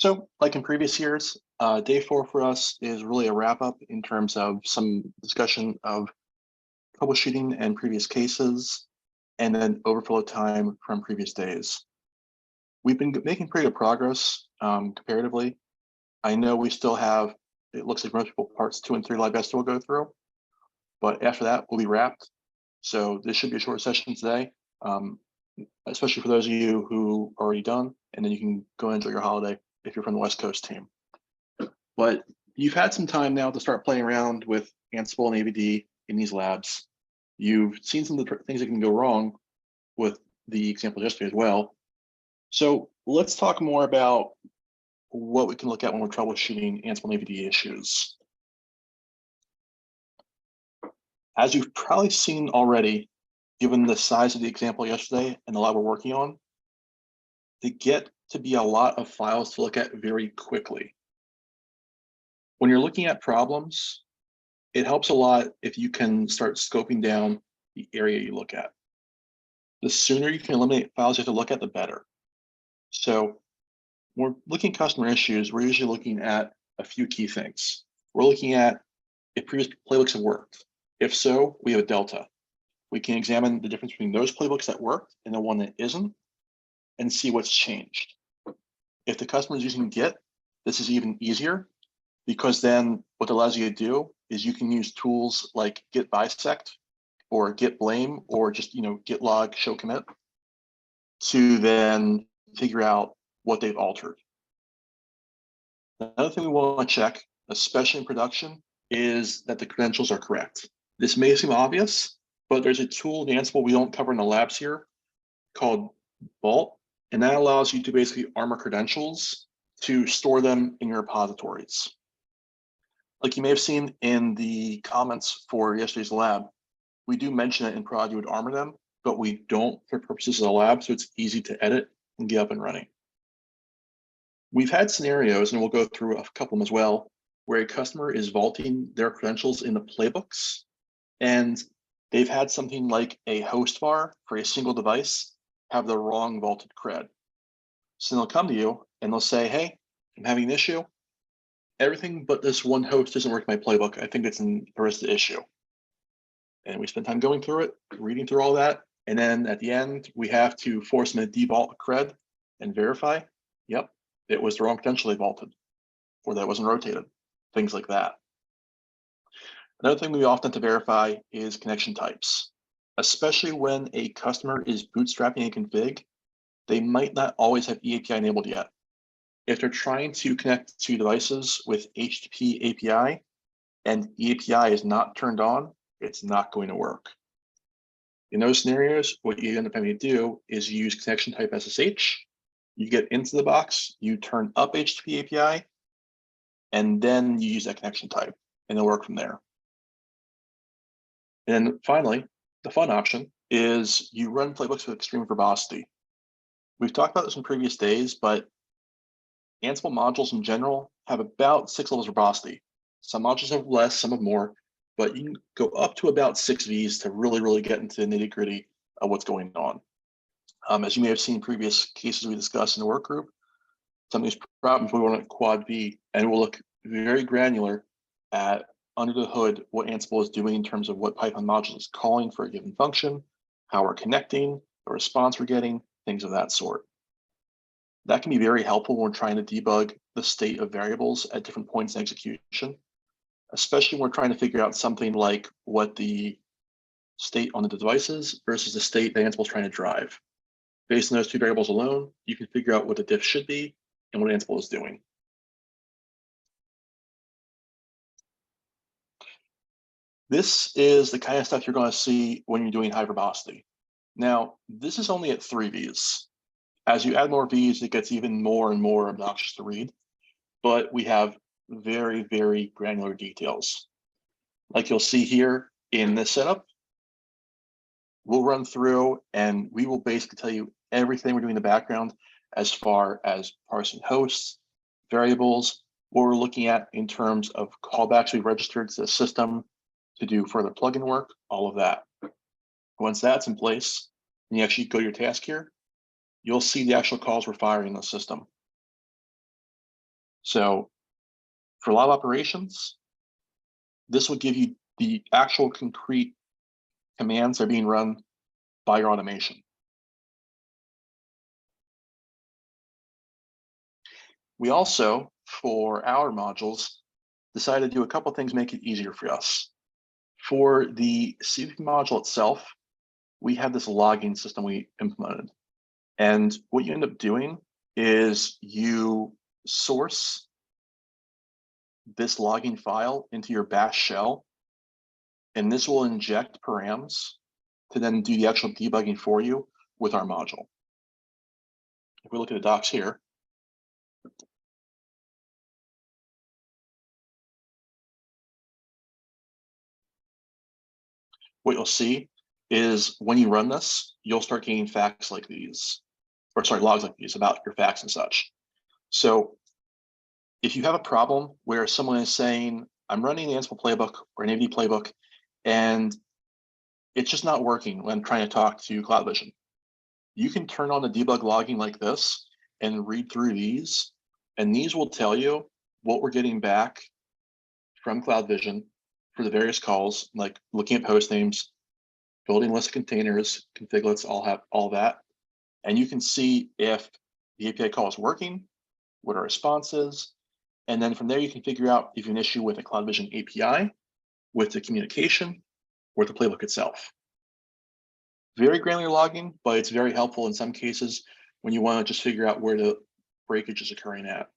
So, like in previous years, day 4 for us is really a wrap up in terms of some discussion of troubleshooting and previous cases, and then overflow time from previous days. We've been making pretty good progress comparatively. I know we still have, it looks like most people, parts 2 and 3 lab best will go through, but after that, we'll be wrapped. So this should be a short session today, especially for those of you who are already done, and then you can go and enjoy your holiday if you're from the West Coast team. But you've had some time now to start playing around with Ansible and AVD in these labs. You've seen some of the things that can go wrong with the example yesterday as well. So let's talk more about what we can look at when we're troubleshooting Ansible and AVD issues. As you've probably seen already, given the size of the example yesterday and the lab we're working on, they get to be a lot of files to look at very quickly. When you're looking at problems, it helps a lot if you can start scoping down the area you look at. The sooner you can eliminate files you have to look at, the better. So when we're looking at customer issues, we're usually looking at a few key things. We're looking at if previous playbooks have worked. If so, we have a delta. We can examine the difference between those playbooks that worked and the one that isn't and see what's changed. If the customer is using Git, this is even easier because then what it allows you to do is you can use tools like Git bisect or Git blame or just Git log show commit to then figure out what they've altered. Another thing we want to check, especially in production, is that the credentials are correct. This may seem obvious, but there's a tool in Ansible we don't cover in the labs here called Vault, and that allows you to basically armor credentials to store them in your repositories. Like you may have seen in the comments for yesterday's lab, we do mention it in prod you would armor them, but we don't for purposes of the lab, so it's easy to edit and get up and running. We've had scenarios, and we'll go through a couple of them as well, where a customer is vaulting their credentials in the playbooks, and they've had something like a host var for a single device have the wrong vaulted cred. So they'll come to you and they'll say, hey, I'm having an issue. Everything but this one host doesn't work in my playbook. I think it's an Arista issue. And we spend time going through it, reading through all that. And then at the end, we have to force them to devault a cred and verify, yep, it was the wrong credential they vaulted, or that wasn't rotated, things like that. Another thing we often have to verify is connection types, especially when a customer is bootstrapping a config, they might not always have eAPI enabled yet. If they're trying to connect to devices with HTTP API and eAPI is not turned on, it's not going to work. In those scenarios, what you end up having to do is use connection type SSH. You get into the box, you turn up HTTP API, and then you use that connection type, and it'll work from there. And then finally, the fun option is you run playbooks with extreme verbosity. We've talked about this in previous days, but Ansible modules in general have about 6 levels of verbosity. Some modules have less, some have more, but you can go up to about 6 Vs to really get into the nitty gritty of what's going on. As you may have seen in previous cases we discussed in the work group, some of these problems we want to quad V, and we'll look very granular at under the hood what Ansible is doing in terms of what Python module is calling for a given function, how we're connecting, the response we're getting, things of that sort. That can be very helpful when we're trying to debug the state of variables at different points in execution, especially when we're trying to figure out something like what the state on the device is versus the state that Ansible is trying to drive. Based on those two variables alone, you can figure out what the diff should be and what Ansible is doing. This is the kind of stuff you're going to see when you're doing high verbosity. Now, this is only at 3 Vs. As you add more Vs, it gets even more and more obnoxious to read, but we have very granular details. Like you'll see here in this setup, we'll run through and we will basically tell you everything we're doing in the background as far as parsing hosts, variables, what we're looking at in terms of callbacks we registered to the system to do further plugin work, all of that. Once that's in place, and you actually go to your task here, you'll see the actual calls we're firing in the system. So for lab operations, this will give you the actual concrete commands that are being run by your automation. We also, for our modules, decided to do a couple things to make it easier for us. For the CVP module itself, we have this logging system we implemented. And what you end up doing is you source this logging file into your bash shell, and this will inject params to then do the actual debugging for you with our module. If we look at the docs here, what you'll see is when you run this, you'll start getting facts like these, or sorry, logs like these about your facts and such. So if you have a problem where someone is saying, I'm running an Ansible playbook or an AVD playbook, and it's just not working when I'm trying to talk to CloudVision, you can turn on the debug logging like this and read through these, and these will tell you what we're getting back from CloudVision for the various calls, like looking at post names, building list of containers, configlets, all that. And you can see if the API call is working, what our response is, and then from there you can figure out if you have an issue with the CloudVision API, with the communication, or the playbook itself. Very granular logging, but it's very helpful in some cases when you want to just figure out where the breakage is occurring at.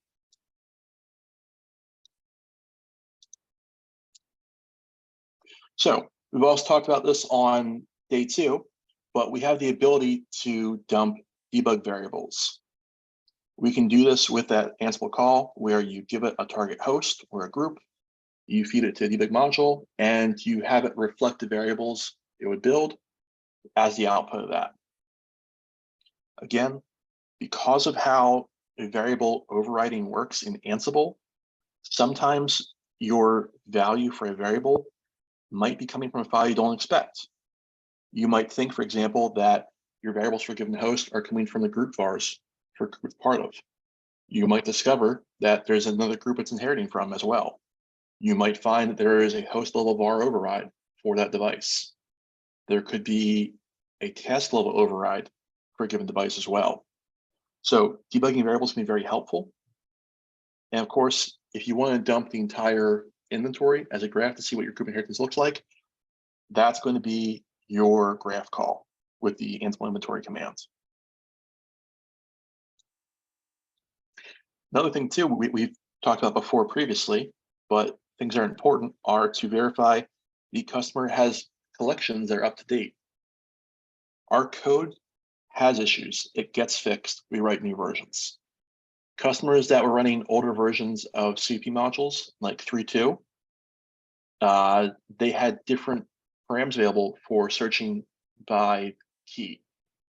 So we've also talked about this on day 2, but we have the ability to dump debug variables. We can do this with that Ansible call where you give it a target host or a group, you feed it to the debug module, and you have it reflect the variables it would build as the output of that. Again, because of how a variable overriding works in Ansible, sometimes your value for a variable might be coming from a file you don't expect. You might think, for example, that your variables for a given host are coming from the group vars for group part of. You might discover that there's another group it's inheriting from as well. You might find that there is a host level var override for that device. There could be a task level override for a given device as well. So debugging variables can be very helpful. And of course, if you want to dump the entire inventory as a graph to see what your group inheritance looks like, that's going to be your graph call with the Ansible inventory commands. Another thing too, we've talked about before previously, but things that are important are to verify the customer has collections that are up to date. Our code has issues, it gets fixed, we write new versions. Customers that were running older versions of CVP modules, like 3.2, they had different params available for searching by key.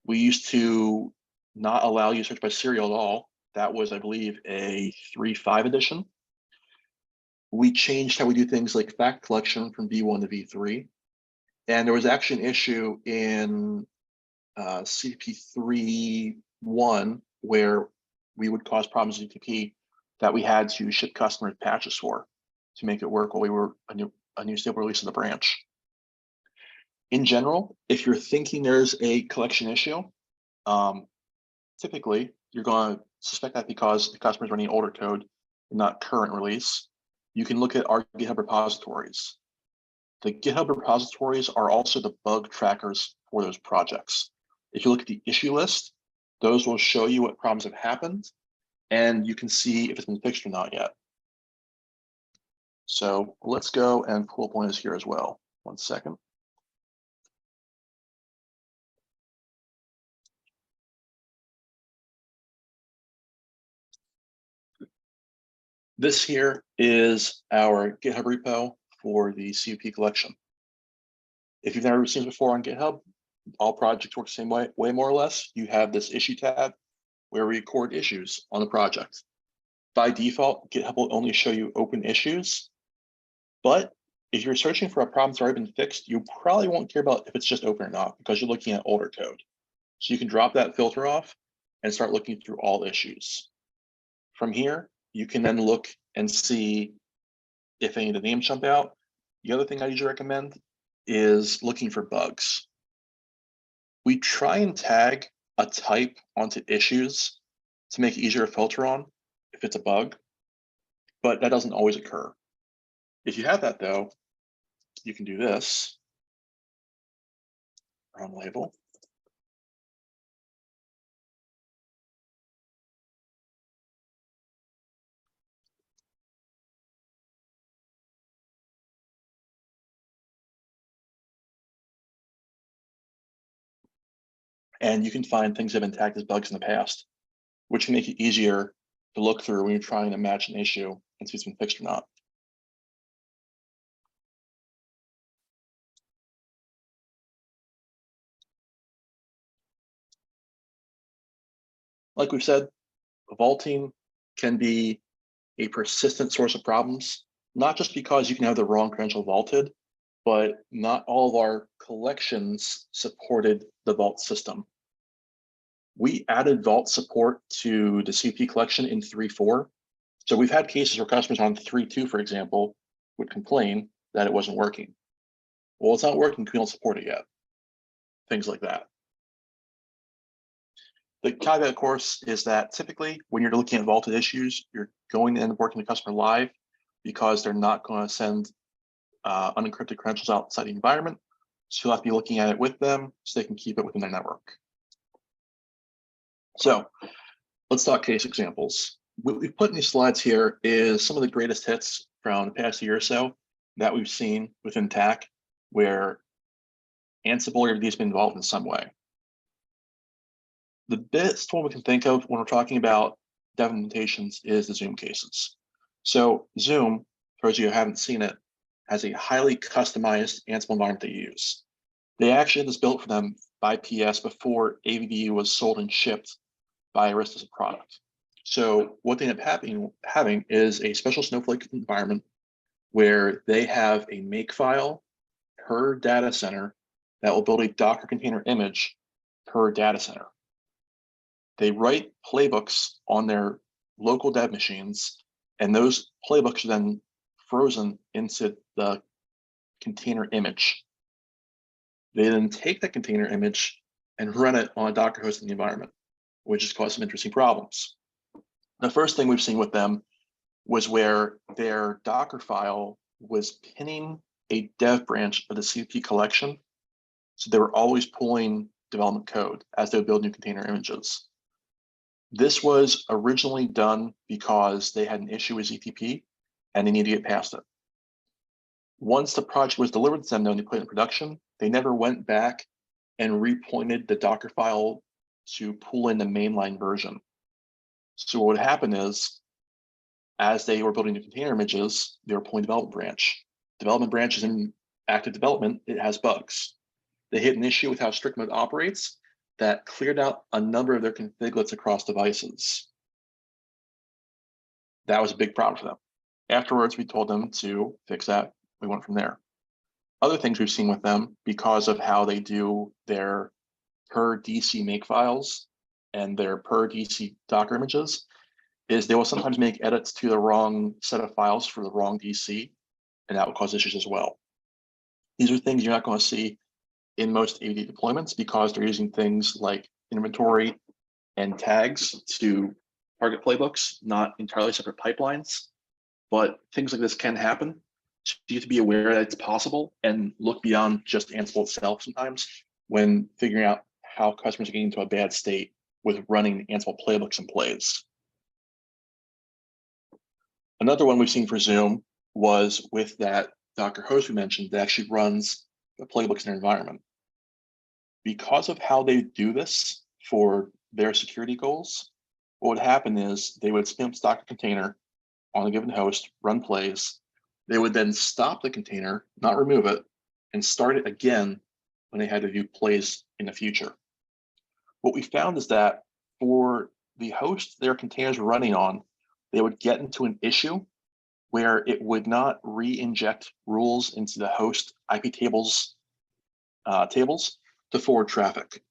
We used to not allow you to search by serial at all. That was, I believe, a 3.5 edition. We changed how we do things like fact collection from V1 to V3. And there was actually an issue in CVP 3.1 where we would cause problems with UTP that we had to ship customers patches for to make it work while we were a new stable release of the branch. In general, if you're thinking there's a collection issue, typically you're going to suspect that because the customer is running older code and not current release. You can look at our GitHub repositories. The GitHub repositories are also the bug trackers for those projects. If you look at the issue list, those will show you what problems have happened, and you can see if it's been fixed or not yet. So let's go and pull up one of those here as well. One second. This here is our GitHub repo for the CVP collection. If you've never seen it before on GitHub, all projects work the same way more or less. You have this issue tab where we record issues on the project. By default, GitHub will only show you open issues, but if you're searching for a problem that's already been fixed, you probably won't care about if it's just open or not because you're looking at older code. So you can drop that filter off and start looking through all issues. From here, You can then look and see if any of the names jump out. The other thing I usually recommend is looking for bugs. We try and tag a type onto issues to make it easier to filter on if it's a bug, but that doesn't always occur. If you have that though, you can do this, run label. And you can find things that have been tagged as bugs in the past, which can make it easier to look through when you're trying to match an issue and see if it's been fixed or not. Like we've said, vaulting can be a persistent source of problems, not just because you can have the wrong credential vaulted, but not all of our collections supported the vault system. We added vault support to the CP collection in 3.4. So we've had cases where customers on 3.2, for example, would complain that it wasn't working. Well, it's not working because we don't support it yet. Things like that. The caveat, of course, is that typically when you're looking at vaulted issues, you're going to end up working the customer live because they're not going to send unencrypted credentials outside the environment. So you'll have to be looking at it with them so they can keep it within their network. So let's talk case examples. What we've put in these slides here is some of the greatest hits from the past year or so that we've seen within TAC where Ansible or AVD has been involved in some way. The best one we can think of when we're talking about dev implementations is the Zoom cases. So Zoom, for those of you who haven't seen it, has a highly customized Ansible environment they use. They actually had this built for them by PS before AVD was sold and shipped by Arista as a product. So what they end up having is a special Snowflake environment where they have a makefile per data center that will build a Docker container image per data center. They write playbooks on their local dev machines, and those playbooks are then frozen into the container image. They then take that container image and run it on a Docker hosting environment, which has caused some interesting problems. The first thing we've seen with them was where their Docker file was pinning a dev branch of the CP collection. So they were always pulling development code as they would build new container images. This was originally done because they had an issue with ZTP and they needed to get past it. Once the project was delivered to them, though, and they put it in production, they never went back and repointed the Docker file to pull in the mainline version. So what would happen is, as they were building new container images, they were pulling development branch. Development branch is in active development, it has bugs. They hit an issue with how strict mode operates that cleared out a number of their configlets across devices. That was a big problem for them. Afterwards, we told them to fix that. We went from there. Other things we've seen with them, because of how they do their per DC makefiles and their per DC Docker images, is they will sometimes make edits to the wrong set of files for the wrong DC, and that will cause issues as well. These are things you're not going to see in most AVD deployments because they're using things like inventory and tags to target playbooks, not entirely separate pipelines. But things like this can happen. So you have to be aware that it's possible and look beyond just Ansible itself sometimes when figuring out how customers are getting into a bad state with running Ansible playbooks and plays. Another one we've seen for Zoom was with that Docker host we mentioned that actually runs the playbooks in their environment. Because of how they do this for their security goals, what would happen is they would spin up the Docker container on a given host, run plays. They would then stop the container, not remove it, and start it again when they had to view plays in the future. What we found is that for the host their containers were running on, they would get into an issue where it would not re-inject rules into the host IP tables to forward traffic.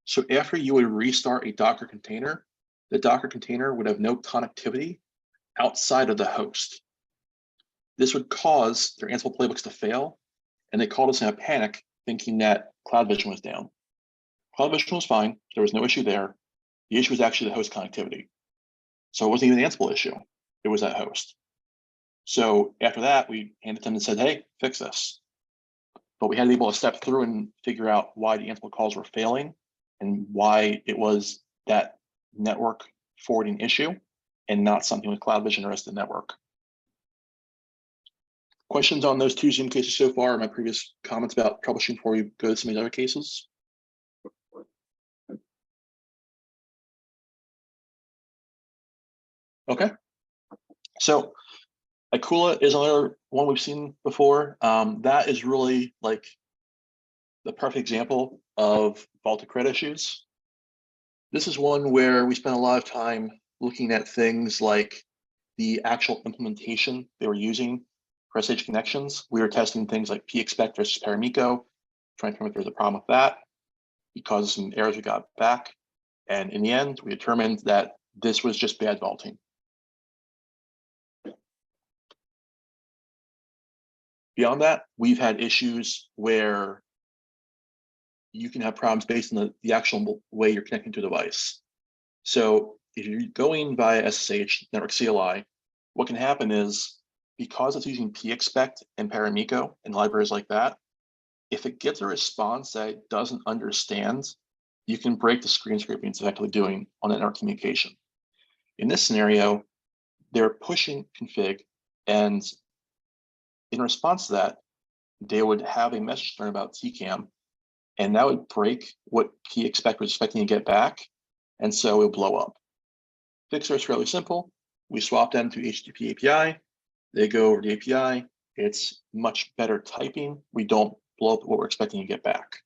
So after you would restart a Docker container, the Docker container would have no connectivity outside of the host. This would cause their Ansible playbooks to fail, and they called us in a panic thinking that CloudVision was down. CloudVision was fine. There was no issue there. The issue was actually the host connectivity. So it wasn't even an Ansible issue. It was that host. So after that, we handed them and said, hey, fix this. But we had to be able to step through and figure out why the Ansible calls were failing and why it was that network forwarding issue and not something with CloudVision or the rest of the network. Questions on those two Zoom cases so far, my previous comments about troubleshooting before we go to some of the other cases? Okay. So Akula is another one we've seen before. That is really like the perfect example of vaulted CRED issues. This is one where we spent a lot of time looking at things like the actual implementation they were using for SH connections. We were testing things like pexpect versus Paramico, trying to determine if there's a problem with that, because some errors we got back. And in the end, we determined that this was just bad vaulting. Beyond that, we've had issues where you can have problems based on the actual way you're connecting to a device. So if you're going via SSH network CLI, what can happen is, because it's using pexpect and Paramico and libraries like that, if it gets a response that it doesn't understand, you can break the screen scraping it's effectively doing on that network communication. In this scenario, they're pushing config, and in response to that, they would have a message turn about TCAM, and that would break what pexpect was expecting to get back, and so it would blow up. Fixer is fairly simple. We swap them to HTTP API. They go over the API. It's much better typing. We don't blow up what we're expecting to get back.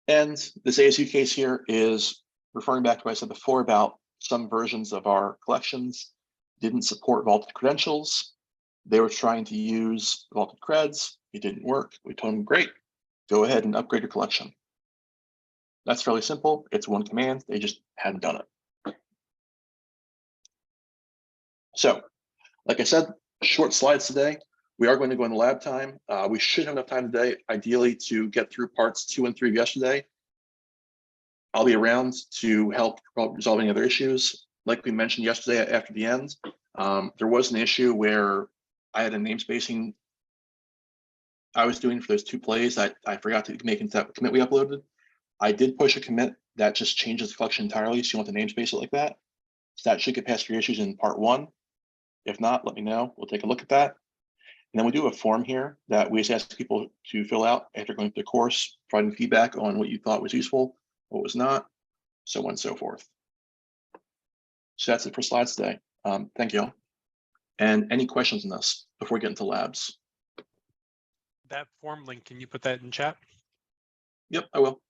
And this ASU case here is referring back to what I said before about some versions of our collections didn't support vaulted credentials. They were trying to use vaulted creds. It didn't work. We told them, great, go ahead and upgrade your collection. That's fairly simple. It's one command. They just hadn't done it. So, like I said, short slides today. We are going to go into lab time. We should have enough time today, ideally, to get through parts 2 and 3 of yesterday. I'll be around to help resolve any other issues. Like we mentioned yesterday after the end, there was an issue where I had a namespacing I was doing for those 2 plays that I forgot to make into that commit we uploaded. I did push a commit that just changes the collection entirely, so you want to namespace it like that. So that should get past your issues in part 1. If not, let me know. We'll take a look at that. And then we do a form here that we just ask people to fill out after going through the course, providing feedback on what you thought was useful, what was not, so on and so forth. So that's it for slides today. Thank you all. And any questions on this before we get into labs? That form link, can you put that in chat? Yep, I will.